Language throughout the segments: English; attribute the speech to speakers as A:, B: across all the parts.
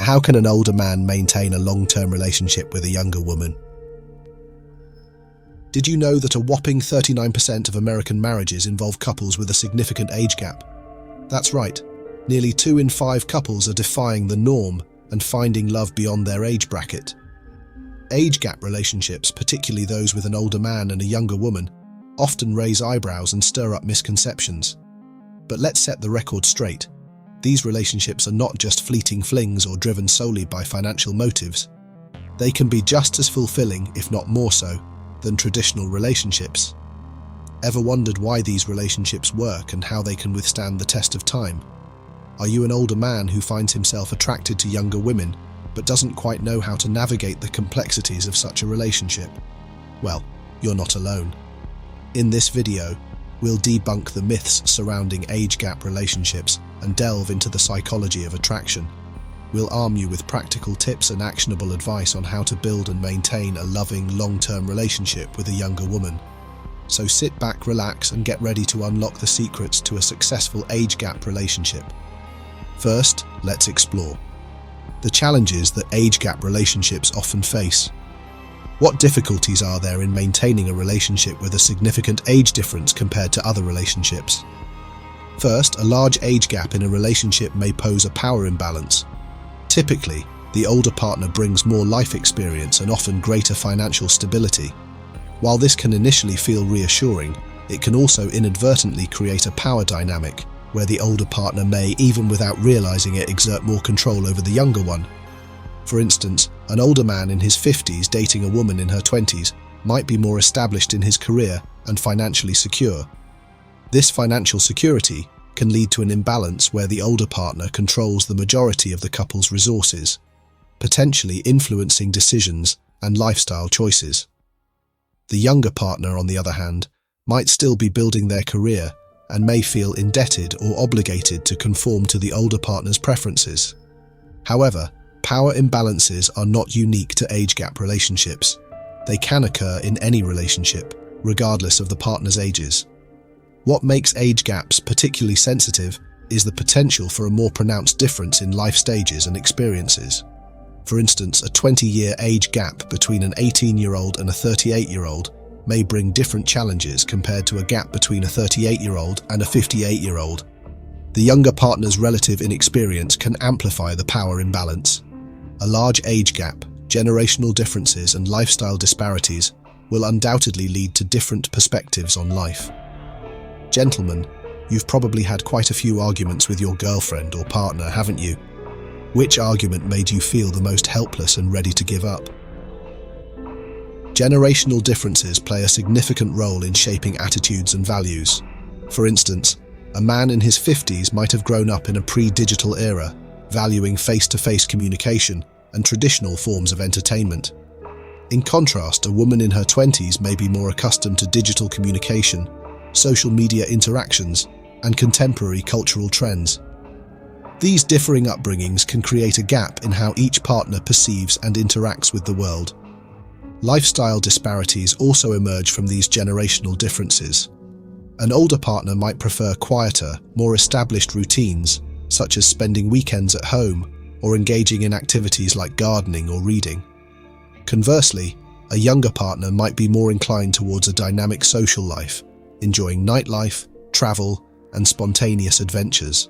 A: How can an older man maintain a long-term relationship with a younger woman? Did you know that a whopping 39% of American marriages involve couples with a significant age gap? That's right. Nearly 2 in 5 couples are defying the norm and finding love beyond their age bracket. Age gap relationships, particularly those with an older man and a younger woman, often raise eyebrows and stir up misconceptions. But let's set the record straight. These relationships are not just fleeting flings or driven solely by financial motives. They can be just as fulfilling, if not more so, than traditional relationships. Ever wondered why these relationships work and how they can withstand the test of time? Are you an older man who finds himself attracted to younger women but doesn't quite know how to navigate the complexities of such a relationship? Well, you're not alone. In this video, we'll debunk the myths surrounding age gap relationships and delve into the psychology of attraction. We'll arm you with practical tips and actionable advice on how to build and maintain a loving, long-term relationship with a younger woman. So sit back, relax, and get ready to unlock the secrets to a successful age gap relationship. First, let's explore the challenges that age gap relationships often face. What difficulties are there in maintaining a relationship with a significant age difference compared to other relationships? First, a large age gap in a relationship may pose a power imbalance. Typically, the older partner brings more life experience and often greater financial stability. While this can initially feel reassuring, it can also inadvertently create a power dynamic where the older partner may, even without realizing it, exert more control over the younger one. For instance, an older man in his 50s dating a woman in her 20s might be more established in his career and financially secure. This financial security can lead to an imbalance where the older partner controls the majority of the couple's resources, potentially influencing decisions and lifestyle choices. The younger partner, on the other hand, might still be building their career and may feel indebted or obligated to conform to the older partner's preferences. However, power imbalances are not unique to age gap relationships. They can occur in any relationship, regardless of the partner's ages. What makes age gaps particularly sensitive is the potential for a more pronounced difference in life stages and experiences. For instance, a 20-year age gap between an 18-year-old and a 38-year-old may bring different challenges compared to a gap between a 38-year-old and a 58-year-old. The younger partner's relative inexperience can amplify the power imbalance. A large age gap, generational differences, and lifestyle disparities will undoubtedly lead to different perspectives on life. Gentlemen, you've probably had quite a few arguments with your girlfriend or partner, haven't you? Which argument made you feel the most helpless and ready to give up? Generational differences play a significant role in shaping attitudes and values. For instance, a man in his 50s might have grown up in a pre-digital era, valuing face-to-face communication and traditional forms of entertainment. In contrast, a woman in her 20s may be more accustomed to digital communication, social media interactions, and contemporary cultural trends. These differing upbringings can create a gap in how each partner perceives and interacts with the world. Lifestyle disparities also emerge from these generational differences. An older partner might prefer quieter, more established routines, such as spending weekends at home or engaging in activities like gardening or reading. Conversely, a younger partner might be more inclined towards a dynamic social life, enjoying nightlife, travel, and spontaneous adventures.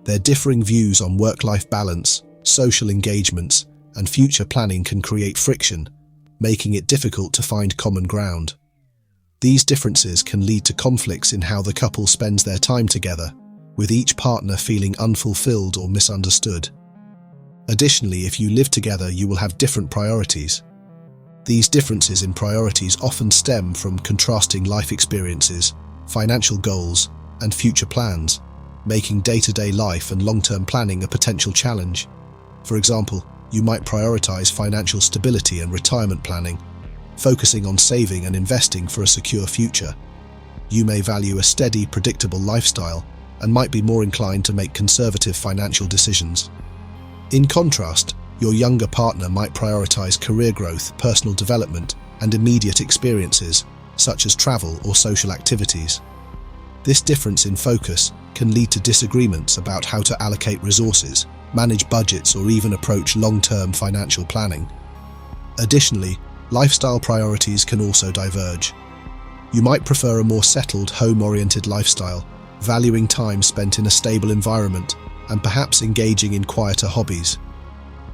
A: Their differing views on work-life balance, social engagements, and future planning can create friction, making it difficult to find common ground. These differences can lead to conflicts in how the couple spends their time together, with each partner feeling unfulfilled or misunderstood. Additionally, if you live together, you will have different priorities. These differences in priorities often stem from contrasting life experiences, financial goals, and future plans, making day-to-day life and long-term planning a potential challenge. For example, you might prioritize financial stability and retirement planning, focusing on saving and investing for a secure future. You may value a steady, predictable lifestyle and might be more inclined to make conservative financial decisions. In contrast, your younger partner might prioritize career growth, personal development, and immediate experiences, such as travel or social activities. This difference in focus can lead to disagreements about how to allocate resources, manage budgets, or even approach long-term financial planning. Additionally, lifestyle priorities can also diverge. You might prefer a more settled, home-oriented lifestyle, valuing time spent in a stable environment and perhaps engaging in quieter hobbies.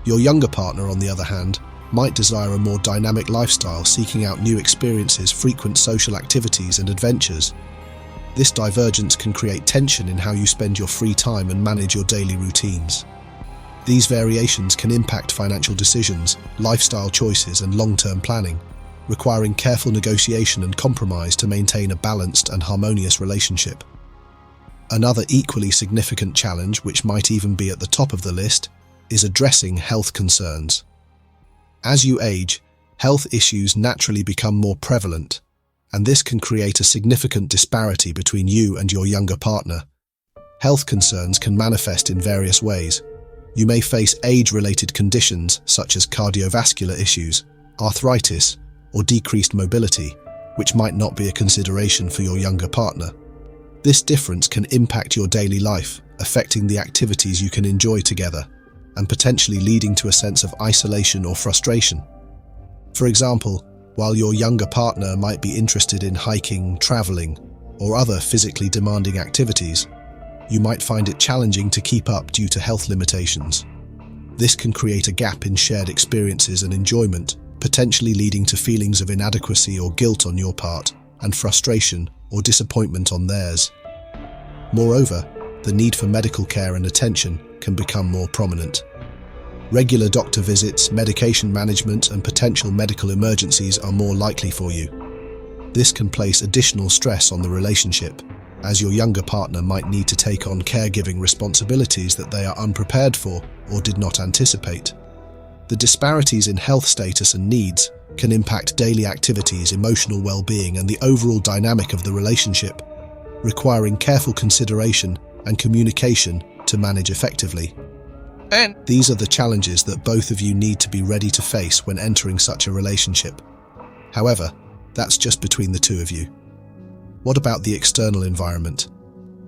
A: Your younger partner, on the other hand, might desire a more dynamic lifestyle, seeking out new experiences, frequent social activities, and adventures. This divergence can create tension in how you spend your free time and manage your daily routines. These variations can impact financial decisions, lifestyle choices, and long-term planning, requiring careful negotiation and compromise to maintain a balanced and harmonious relationship. Another equally significant challenge, which might even be at the top of the list, is addressing health concerns. As you age, health issues naturally become more prevalent, and this can create a significant disparity between you and your younger partner. Health concerns can manifest in various ways. You may face age-related conditions such as cardiovascular issues, arthritis, or decreased mobility, which might not be a consideration for your younger partner. This difference can impact your daily life, affecting the activities you can enjoy together, and potentially leading to a sense of isolation or frustration. For example, while your younger partner might be interested in hiking, traveling, or other physically demanding activities, you might find it challenging to keep up due to health limitations. This can create a gap in shared experiences and enjoyment, potentially leading to feelings of inadequacy or guilt on your part, and frustration or disappointment on theirs. Moreover, the need for medical care and attention can become more prominent. Regular doctor visits, medication management, and potential medical emergencies are more likely for you. This can place additional stress on the relationship, as your younger partner might need to take on caregiving responsibilities that they are unprepared for or did not anticipate. The disparities in health status and needs can impact daily activities, emotional well-being, and the overall dynamic of the relationship, requiring careful consideration and communication to manage effectively. And these are the challenges that both of you need to be ready to face when entering such a relationship. However, that's just between the two of you. What about the external environment?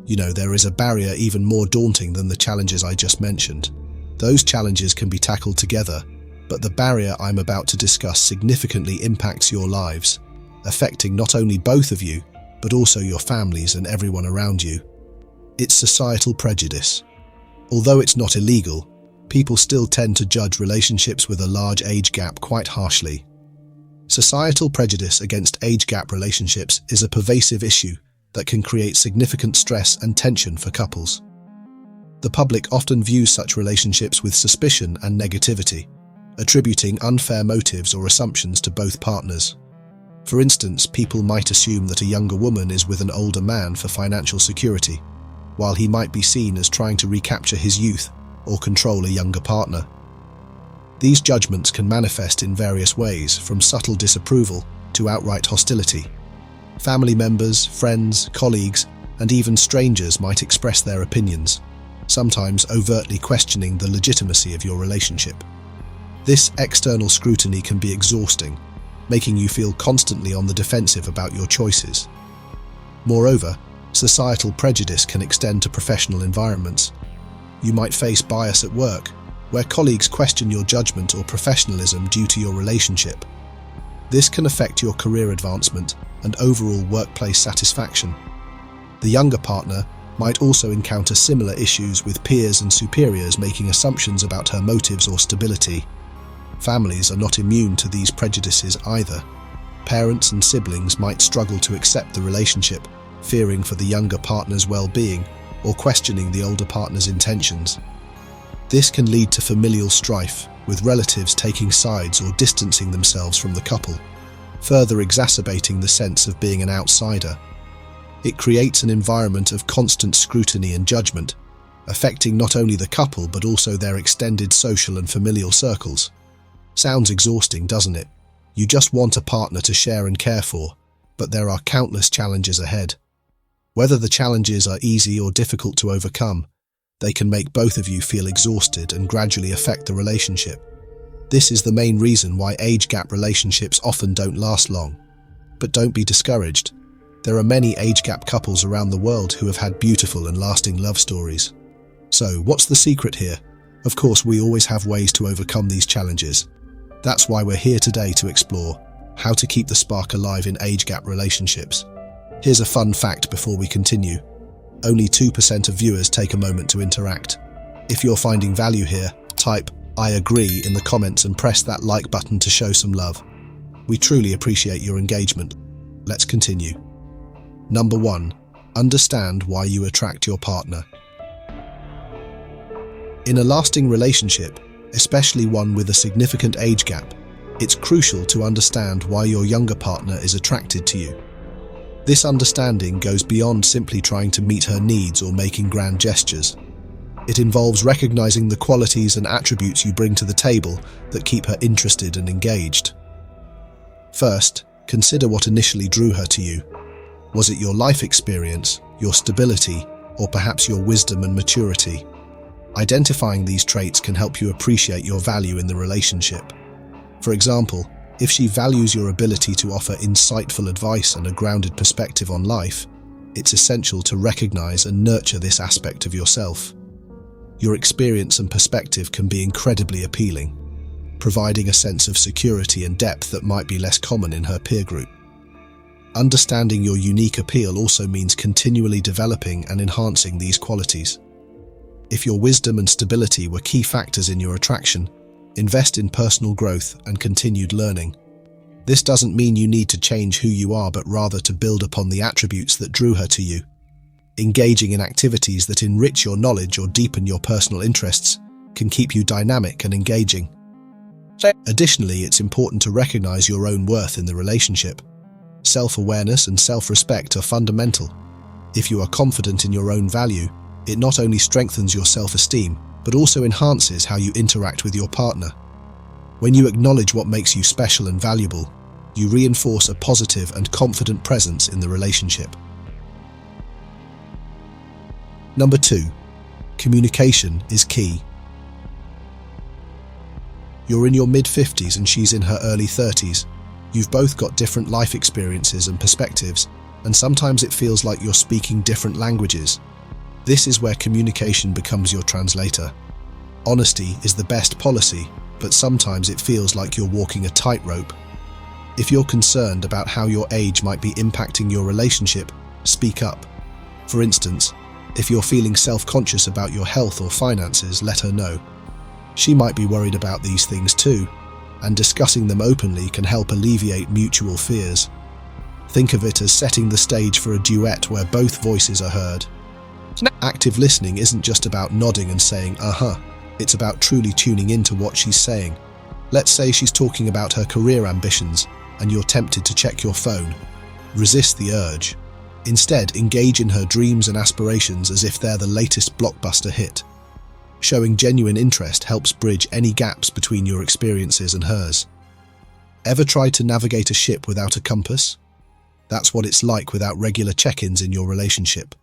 A: There is a barrier even more daunting than the challenges I just mentioned. Those challenges can be tackled together, but the barrier I'm about to discuss significantly impacts your lives, affecting not only both of you, but also your families and everyone around you. It's societal prejudice. Although it's not illegal, people still tend to judge relationships with a large age gap quite harshly. Societal prejudice against age gap relationships is a pervasive issue that can create significant stress and tension for couples. The public often views such relationships with suspicion and negativity, attributing unfair motives or assumptions to both partners. For instance, people might assume that a younger woman is with an older man for financial security, while he might be seen as trying to recapture his youth or control a younger partner. These judgments can manifest in various ways, from subtle disapproval to outright hostility. Family members, friends, colleagues, and even strangers might express their opinions, sometimes overtly questioning the legitimacy of your relationship. This external scrutiny can be exhausting, making you feel constantly on the defensive about your choices. Moreover, societal prejudice can extend to professional environments. You might face bias at work, where colleagues question your judgment or professionalism due to your relationship. This can affect your career advancement and overall workplace satisfaction. The younger partner might also encounter similar issues, with peers and superiors making assumptions about her motives or stability. Families are not immune to these prejudices either. Parents and siblings might struggle to accept the relationship, fearing for the younger partner's well-being or questioning the older partner's intentions. This can lead to familial strife, with relatives taking sides or distancing themselves from the couple, further exacerbating the sense of being an outsider. It creates an environment of constant scrutiny and judgment, affecting not only the couple but also their extended social and familial circles. Sounds exhausting, doesn't it? You just want a partner to share and care for, but there are countless challenges ahead. Whether the challenges are easy or difficult to overcome, they can make both of you feel exhausted and gradually affect the relationship. This is the main reason why age gap relationships often don't last long. But don't be discouraged. There are many age gap couples around the world who have had beautiful and lasting love stories. So, what's the secret here? Of course, we always have ways to overcome these challenges. That's why we're here today to explore how to keep the spark alive in age gap relationships. Here's a fun fact before we continue. Only 2% of viewers take a moment to interact. If you're finding value here, type "I agree" in the comments and press that like button to show some love. We truly appreciate your engagement. Let's continue. Number 1. Understand why you attract your partner. In a lasting relationship, especially one with a significant age gap, it's crucial to understand why your younger partner is attracted to you. This understanding goes beyond simply trying to meet her needs or making grand gestures. It involves recognizing the qualities and attributes you bring to the table that keep her interested and engaged. First, consider what initially drew her to you. Was it your life experience, your stability, or perhaps your wisdom and maturity? Identifying these traits can help you appreciate your value in the relationship. For example, if she values your ability to offer insightful advice and a grounded perspective on life, it's essential to recognize and nurture this aspect of yourself. Your experience and perspective can be incredibly appealing, providing a sense of security and depth that might be less common in her peer group. Understanding your unique appeal also means continually developing and enhancing these qualities. If your wisdom and stability were key factors in your attraction, invest in personal growth and continued learning. This doesn't mean you need to change who you are, but rather to build upon the attributes that drew her to you. Engaging in activities that enrich your knowledge or deepen your personal interests can keep you dynamic and engaging. Additionally, it's important to recognize your own worth in the relationship. Self-awareness and self-respect are fundamental. If you are confident in your own value, it not only strengthens your self-esteem, but also enhances how you interact with your partner. When you acknowledge what makes you special and valuable, you reinforce a positive and confident presence in the relationship. Number 2. Communication is key. You're in your mid-50s and she's in her early 30s. You've both got different life experiences and perspectives, and sometimes it feels like you're speaking different languages. This is where communication becomes your translator. Honesty is the best policy, but sometimes it feels like you're walking a tightrope. If you're concerned about how your age might be impacting your relationship, speak up. For instance, if you're feeling self-conscious about your health or finances, let her know. She might be worried about these things too, and discussing them openly can help alleviate mutual fears. Think of it as setting the stage for a duet where both voices are heard. Active listening isn't just about nodding and saying, "uh-huh." It's about truly tuning into what she's saying. Let's say she's talking about her career ambitions, and you're tempted to check your phone. Resist the urge. Instead, engage in her dreams and aspirations as if they're the latest blockbuster hit. Showing genuine interest helps bridge any gaps between your experiences and hers. Ever tried to navigate a ship without a compass? That's what it's like without regular check-ins in your relationship.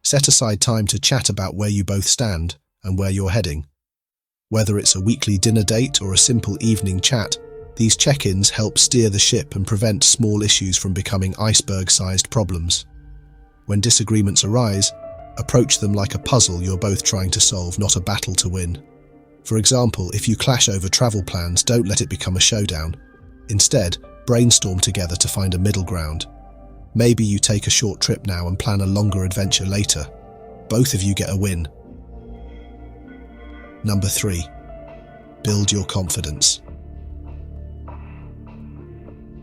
A: Set aside time to chat about where you both stand and where you're heading. Whether it's a weekly dinner date or a simple evening chat, these check-ins help steer the ship and prevent small issues from becoming iceberg-sized problems. When disagreements arise, approach them like a puzzle you're both trying to solve, not a battle to win. For example, if you clash over travel plans, don't let it become a showdown. Instead, brainstorm together to find a middle ground. Maybe you take a short trip now and plan a longer adventure later. Both of you get a win. Number 3. Build your confidence.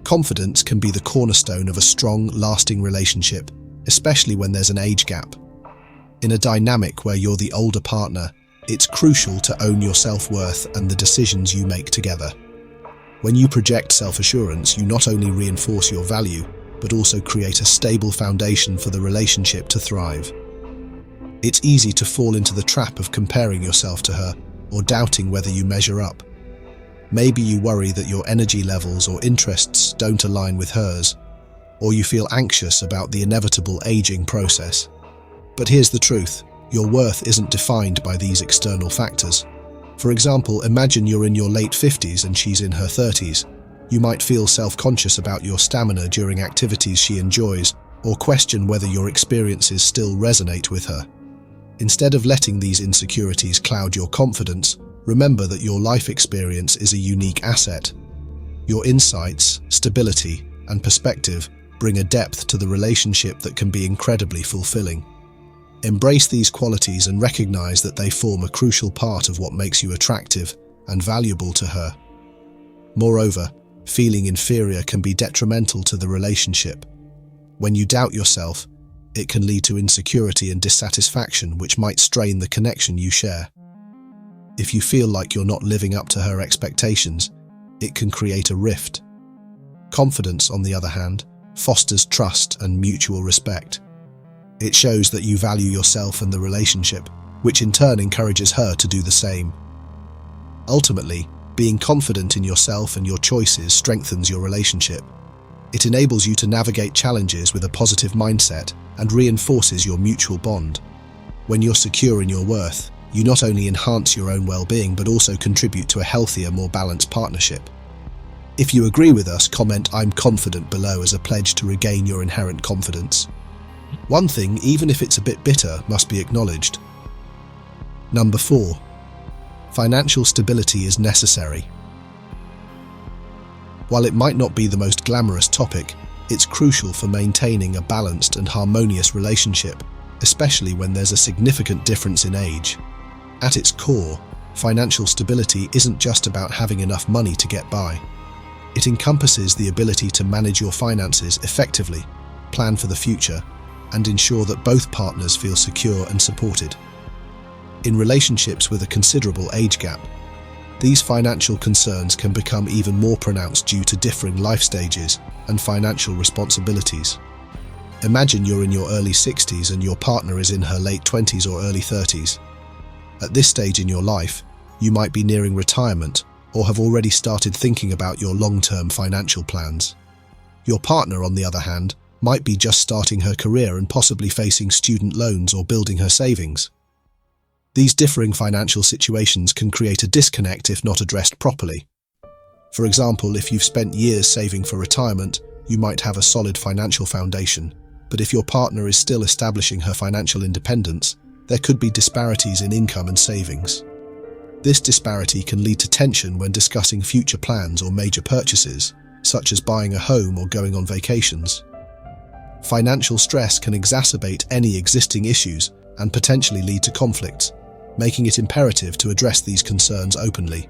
A: Confidence can be the cornerstone of a strong, lasting relationship, especially when there's an age gap. In a dynamic where you're the older partner, it's crucial to own your self-worth and the decisions you make together. When you project self-assurance, you not only reinforce your value, but also create a stable foundation for the relationship to thrive. It's easy to fall into the trap of comparing yourself to her or doubting whether you measure up. Maybe you worry that your energy levels or interests don't align with hers, or you feel anxious about the inevitable aging process. But here's the truth, your worth isn't defined by these external factors. For example, imagine you're in your late 50s and she's in her 30s. You might feel self-conscious about your stamina during activities she enjoys, or question whether your experiences still resonate with her. Instead of letting these insecurities cloud your confidence, remember that your life experience is a unique asset. Your insights, stability, and perspective bring a depth to the relationship that can be incredibly fulfilling. Embrace these qualities and recognize that they form a crucial part of what makes you attractive and valuable to her. Moreover, feeling inferior can be detrimental to the relationship. When you doubt yourself, it can lead to insecurity and dissatisfaction, which might strain the connection you share. If you feel like you're not living up to her expectations, it can create a rift. Confidence, on the other hand, fosters trust and mutual respect. It shows that you value yourself and the relationship, which in turn encourages her to do the same. Ultimately, being confident in yourself and your choices strengthens your relationship. It enables you to navigate challenges with a positive mindset and reinforces your mutual bond. When you're secure in your worth, you not only enhance your own well-being but also contribute to a healthier, more balanced partnership. If you agree with us, comment "I'm confident" below as a pledge to regain your inherent confidence. One thing, even if it's a bit bitter, must be acknowledged. Number 4. Financial stability is necessary. While it might not be the most glamorous topic, it's crucial for maintaining a balanced and harmonious relationship, especially when there's a significant difference in age. At its core, financial stability isn't just about having enough money to get by. It encompasses the ability to manage your finances effectively, plan for the future, and ensure that both partners feel secure and supported. In relationships with a considerable age gap, these financial concerns can become even more pronounced due to differing life stages and financial responsibilities. Imagine you're in your early 60s and your partner is in her late 20s or early 30s. At this stage in your life, you might be nearing retirement or have already started thinking about your long-term financial plans. Your partner, on the other hand, might be just starting her career and possibly facing student loans or building her savings. These differing financial situations can create a disconnect if not addressed properly. For example, if you've spent years saving for retirement, you might have a solid financial foundation, but if your partner is still establishing her financial independence, there could be disparities in income and savings. This disparity can lead to tension when discussing future plans or major purchases, such as buying a home or going on vacations. Financial stress can exacerbate any existing issues and potentially lead to conflicts, making it imperative to address these concerns openly.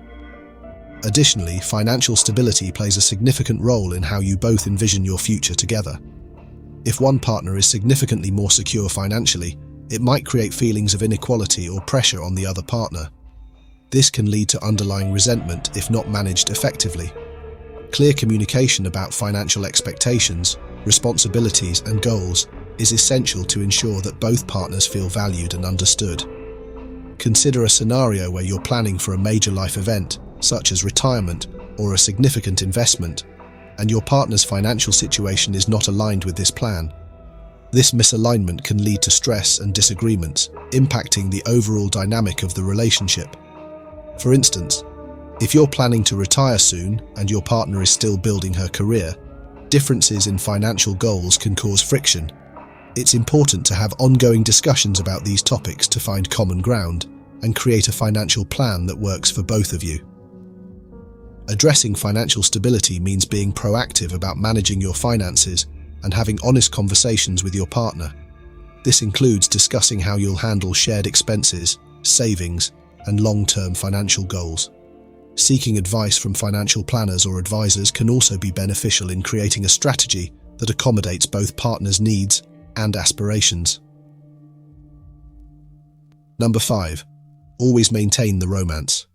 A: Additionally, financial stability plays a significant role in how you both envision your future together. If one partner is significantly more secure financially, it might create feelings of inequality or pressure on the other partner. This can lead to underlying resentment if not managed effectively. Clear communication about financial expectations, responsibilities, and goals is essential to ensure that both partners feel valued and understood. Consider a scenario where you're planning for a major life event, such as retirement or a significant investment, and your partner's financial situation is not aligned with this plan. This misalignment can lead to stress and disagreements, impacting the overall dynamic of the relationship. For instance, if you're planning to retire soon and your partner is still building her career, differences in financial goals can cause friction. It's important to have ongoing discussions about these topics to find common ground and create a financial plan that works for both of you. Addressing financial stability means being proactive about managing your finances and having honest conversations with your partner. This includes discussing how you'll handle shared expenses, savings, and long-term financial goals. Seeking advice from financial planners or advisors can also be beneficial in creating a strategy that accommodates both partners' needs and aspirations. Number 5. Always maintain the romance.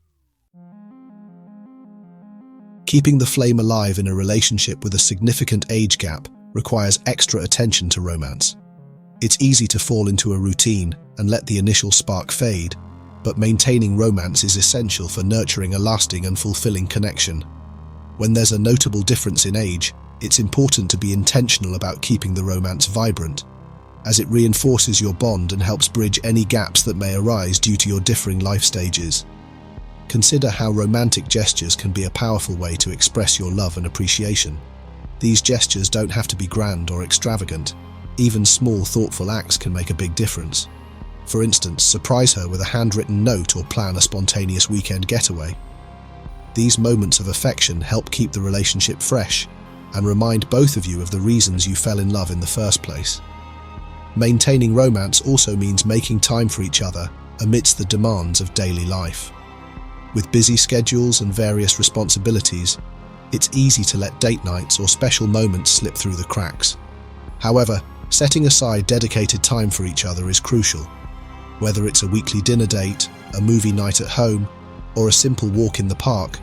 A: Keeping the flame alive in a relationship with a significant age gap requires extra attention to romance. It's easy to fall into a routine and let the initial spark fade, but maintaining romance is essential for nurturing a lasting and fulfilling connection. When there's a notable difference in age, it's important to be intentional about keeping the romance vibrant, as it reinforces your bond and helps bridge any gaps that may arise due to your differing life stages. Consider how romantic gestures can be a powerful way to express your love and appreciation. These gestures don't have to be grand or extravagant. Even small, thoughtful acts can make a big difference. For instance, surprise her with a handwritten note or plan a spontaneous weekend getaway. These moments of affection help keep the relationship fresh and remind both of you of the reasons you fell in love in the first place. Maintaining romance also means making time for each other amidst the demands of daily life. With busy schedules and various responsibilities, it's easy to let date nights or special moments slip through the cracks. However, setting aside dedicated time for each other is crucial. Whether it's a weekly dinner date, a movie night at home, or a simple walk in the park,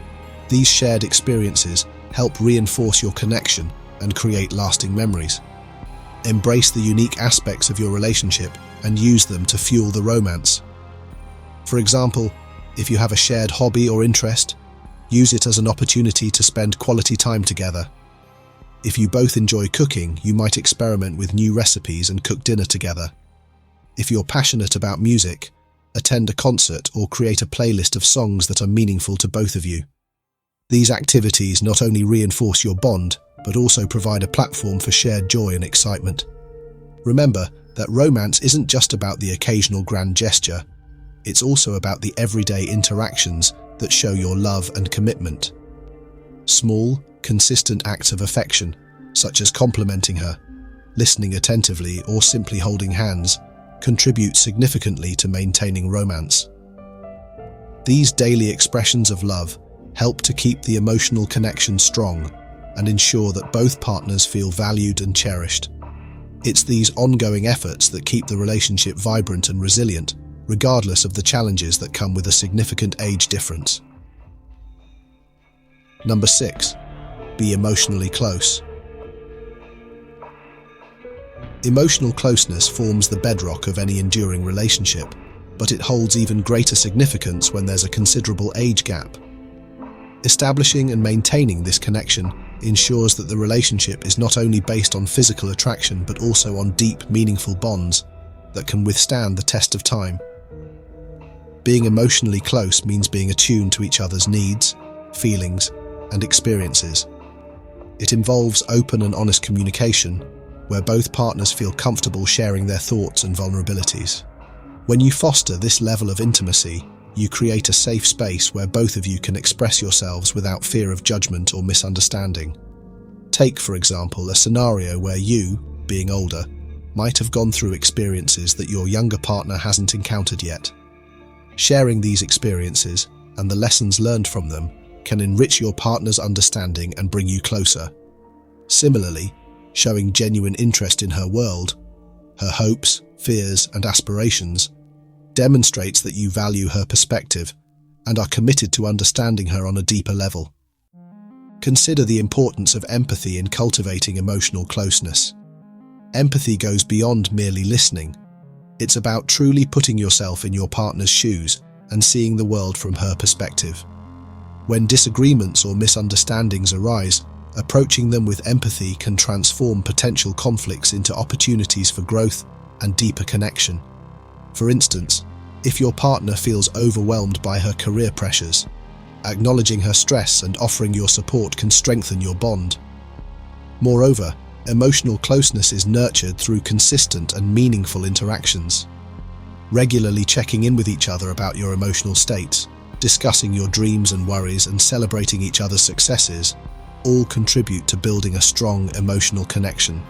A: these shared experiences help reinforce your connection and create lasting memories. Embrace the unique aspects of your relationship and use them to fuel the romance. For example, if you have a shared hobby or interest, use it as an opportunity to spend quality time together. If you both enjoy cooking, you might experiment with new recipes and cook dinner together. If you're passionate about music, attend a concert or create a playlist of songs that are meaningful to both of you. These activities not only reinforce your bond, but also provide a platform for shared joy and excitement. Remember that romance isn't just about the occasional grand gesture, it's also about the everyday interactions that show your love and commitment. Small, consistent acts of affection, such as complimenting her, listening attentively, or simply holding hands, contribute significantly to maintaining romance. These daily expressions of love help to keep the emotional connection strong and ensure that both partners feel valued and cherished. It's these ongoing efforts that keep the relationship vibrant and resilient, regardless of the challenges that come with a significant age difference. Number 6. Be emotionally close. Emotional closeness forms the bedrock of any enduring relationship, but it holds even greater significance when there's a considerable age gap. Establishing and maintaining this connection ensures that the relationship is not only based on physical attraction but also on deep, meaningful bonds that can withstand the test of time. Being emotionally close means being attuned to each other's needs, feelings, and experiences. It involves open and honest communication, where both partners feel comfortable sharing their thoughts and vulnerabilities. When you foster this level of intimacy, you create a safe space where both of you can express yourselves without fear of judgment or misunderstanding. Take, for example, a scenario where you, being older, might have gone through experiences that your younger partner hasn't encountered yet. Sharing these experiences and the lessons learned from them can enrich your partner's understanding and bring you closer. Similarly, showing genuine interest in her world, her hopes, fears, and aspirations demonstrates that you value her perspective and are committed to understanding her on a deeper level. Consider the importance of empathy in cultivating emotional closeness. Empathy goes beyond merely listening. It's about truly putting yourself in your partner's shoes and seeing the world from her perspective. When disagreements or misunderstandings arise, approaching them with empathy can transform potential conflicts into opportunities for growth and deeper connection. For instance, if your partner feels overwhelmed by her career pressures, acknowledging her stress and offering your support can strengthen your bond. Moreover, emotional closeness is nurtured through consistent and meaningful interactions. Regularly checking in with each other about your emotional states, discussing your dreams and worries, and celebrating each other's successes all contribute to building a strong emotional connection.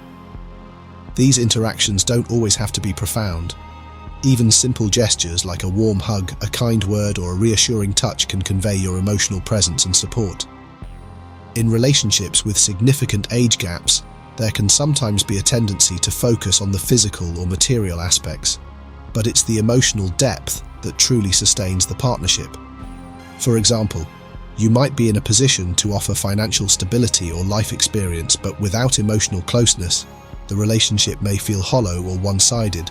A: These interactions don't always have to be profound. Even simple gestures like a warm hug, a kind word, or a reassuring touch can convey your emotional presence and support. In relationships with significant age gaps, there can sometimes be a tendency to focus on the physical or material aspects, but it's the emotional depth that truly sustains the partnership. For example, you might be in a position to offer financial stability or life experience, but without emotional closeness, the relationship may feel hollow or one-sided.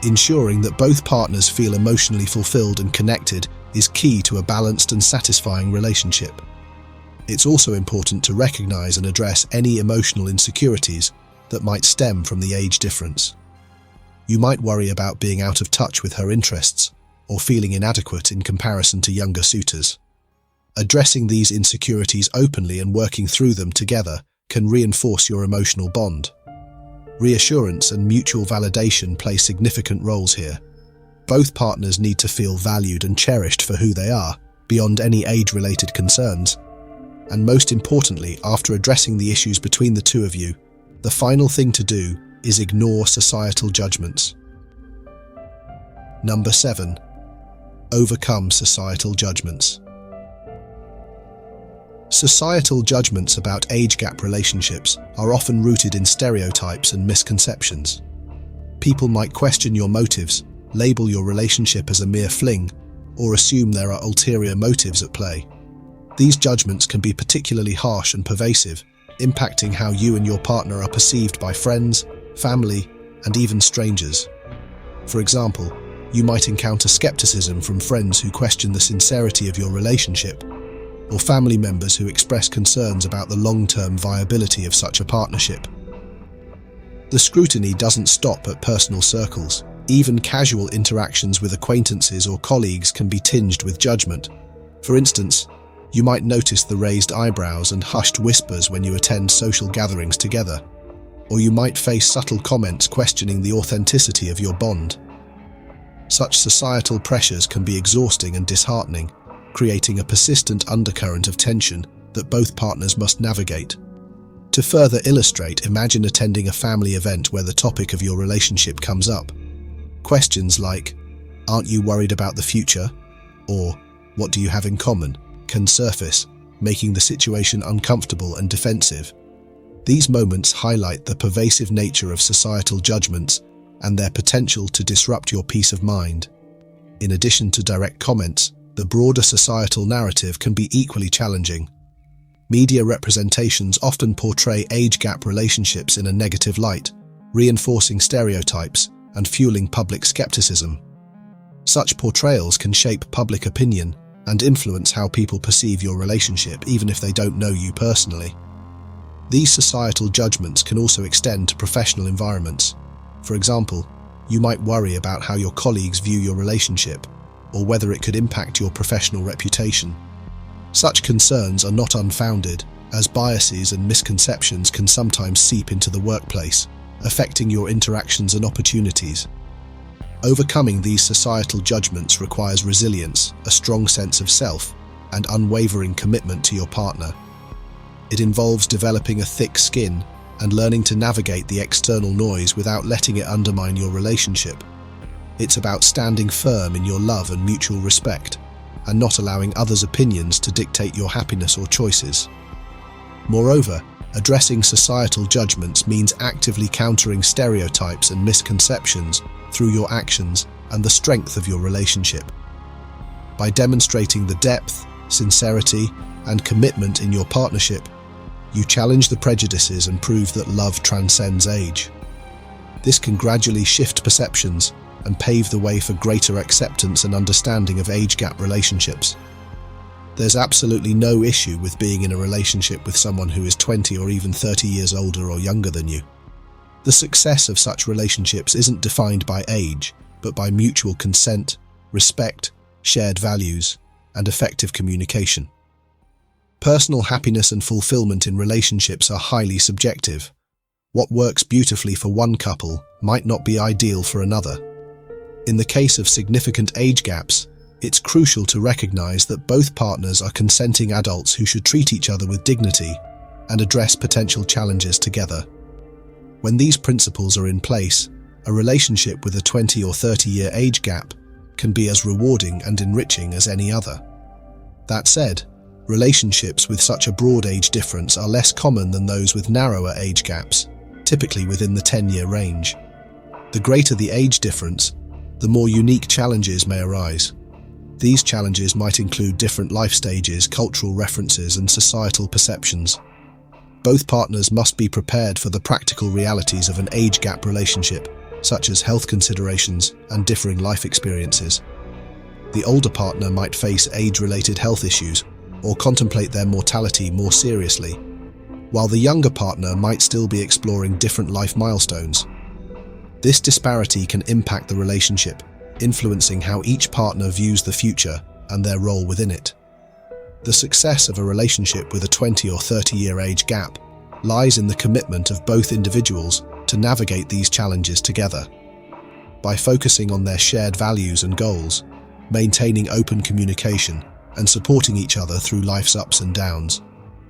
A: Ensuring that both partners feel emotionally fulfilled and connected is key to a balanced and satisfying relationship. It's also important to recognize and address any emotional insecurities that might stem from the age difference. You might worry about being out of touch with her interests or feeling inadequate in comparison to younger suitors. Addressing these insecurities openly and working through them together can reinforce your emotional bond. Reassurance and mutual validation play significant roles here. Both partners need to feel valued and cherished for who they are, beyond any age-related concerns. And most importantly, after addressing the issues between the two of you, the final thing to do is ignore societal judgments. Number 7. Overcome societal judgments. Societal judgments about age gap relationships are often rooted in stereotypes and misconceptions. People might question your motives, label your relationship as a mere fling, or assume there are ulterior motives at play. These judgments can be particularly harsh and pervasive, impacting how you and your partner are perceived by friends, family, and even strangers. For example, you might encounter skepticism from friends who question the sincerity of your relationship, or family members who express concerns about the long-term viability of such a partnership. The scrutiny doesn't stop at personal circles. Even casual interactions with acquaintances or colleagues can be tinged with judgment. For instance, you might notice the raised eyebrows and hushed whispers when you attend social gatherings together, or you might face subtle comments questioning the authenticity of your bond. Such societal pressures can be exhausting and disheartening, creating a persistent undercurrent of tension that both partners must navigate. To further illustrate, imagine attending a family event where the topic of your relationship comes up. Questions like, "Aren't you worried about the future?" or "What do you have in common?" can surface, making the situation uncomfortable and defensive. These moments highlight the pervasive nature of societal judgments and their potential to disrupt your peace of mind. In addition to direct comments, the broader societal narrative can be equally challenging. Media representations often portray age gap relationships in a negative light, reinforcing stereotypes and fueling public skepticism. Such portrayals can shape public opinion and influence how people perceive your relationship, even if they don't know you personally. These societal judgments can also extend to professional environments. For example, you might worry about how your colleagues view your relationship, or whether it could impact your professional reputation. Such concerns are not unfounded, as biases and misconceptions can sometimes seep into the workplace, affecting your interactions and opportunities. Overcoming these societal judgments requires resilience, a strong sense of self, and unwavering commitment to your partner. It involves developing a thick skin and learning to navigate the external noise without letting it undermine your relationship. It's about standing firm in your love and mutual respect, and not allowing others' opinions to dictate your happiness or choices. Moreover, addressing societal judgments means actively countering stereotypes and misconceptions through your actions and the strength of your relationship. By demonstrating the depth, sincerity, and commitment in your partnership, you challenge the prejudices and prove that love transcends age. This can gradually shift perceptions and pave the way for greater acceptance and understanding of age gap relationships. There's absolutely no issue with being in a relationship with someone who is 20 or even 30 years older or younger than you. The success of such relationships isn't defined by age, but by mutual consent, respect, shared values, and effective communication. Personal happiness and fulfillment in relationships are highly subjective. What works beautifully for one couple might not be ideal for another. In the case of significant age gaps, it's crucial to recognize that both partners are consenting adults who should treat each other with dignity and address potential challenges together. When these principles are in place, a relationship with a 20 or 30-year age gap can be as rewarding and enriching as any other. That said, relationships with such a broad age difference are less common than those with narrower age gaps, typically within the 10-year range. The greater the age difference, the more unique challenges may arise. These challenges might include different life stages, cultural references, and societal perceptions. Both partners must be prepared for the practical realities of an age gap relationship, such as health considerations and differing life experiences. The older partner might face age-related health issues or contemplate their mortality more seriously, while the younger partner might still be exploring different life milestones. This disparity can impact the relationship, influencing how each partner views the future and their role within it. The success of a relationship with a 20 or 30-year age gap lies in the commitment of both individuals to to navigate these challenges together. By focusing on their shared values and goals, maintaining open communication, and supporting each other through life's ups and downs,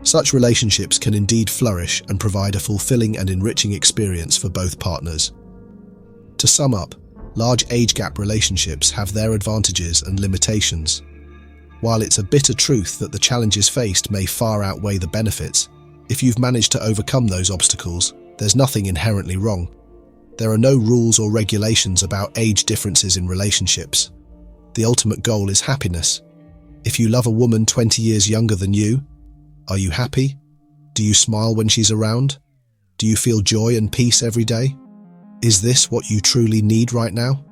A: such relationships can indeed flourish and provide a fulfilling and enriching experience for both partners. To sum up, large age gap relationships have their advantages and limitations. While it's a bitter truth that the challenges faced may far outweigh the benefits, if you've managed to overcome those obstacles, there's nothing inherently wrong. There are no rules or regulations about age differences in relationships. The ultimate goal is happiness. If you love a woman 20 years younger than you, are you happy? Do you smile when she's around? Do you feel joy and peace every day? Is this what you truly need right now?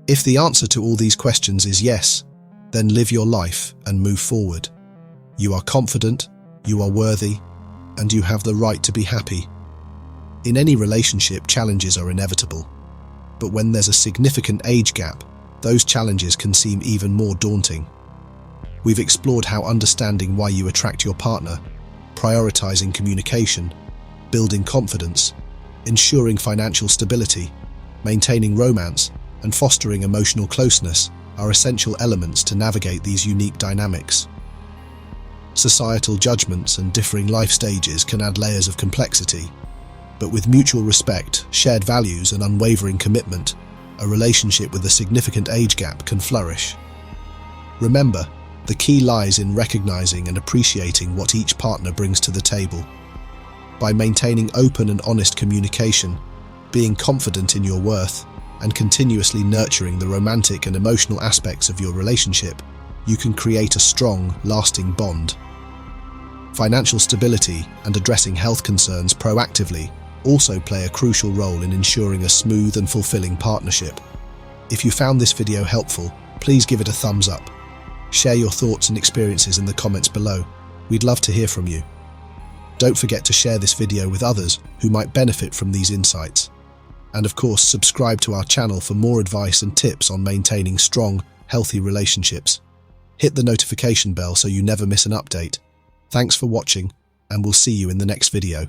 A: If the answer to all these questions is yes, then live your life and move forward. You are confident, you are worthy, and you have the right to be happy. In any relationship, challenges are inevitable. But when there's a significant age gap, those challenges can seem even more daunting. We've explored how understanding why you attract your partner, prioritizing communication, building confidence, ensuring financial stability, maintaining romance, and fostering emotional closeness are essential elements to navigate these unique dynamics. Societal judgments and differing life stages can add layers of complexity, but with mutual respect, shared values, and unwavering commitment, a relationship with a significant age gap can flourish. Remember, the key lies in recognizing and appreciating what each partner brings to the table. By maintaining open and honest communication, being confident in your worth, and continuously nurturing the romantic and emotional aspects of your relationship, you can create a strong, lasting bond. Financial stability and addressing health concerns proactively also play a crucial role in ensuring a smooth and fulfilling partnership. If you found this video helpful, please give it a thumbs up. Share your thoughts and experiences in the comments below. We'd love to hear from you. Don't forget to share this video with others who might benefit from these insights. And of course, subscribe to our channel for more advice and tips on maintaining strong, healthy relationships. Hit the notification bell so you never miss an update. Thanks for watching, and we'll see you in the next video.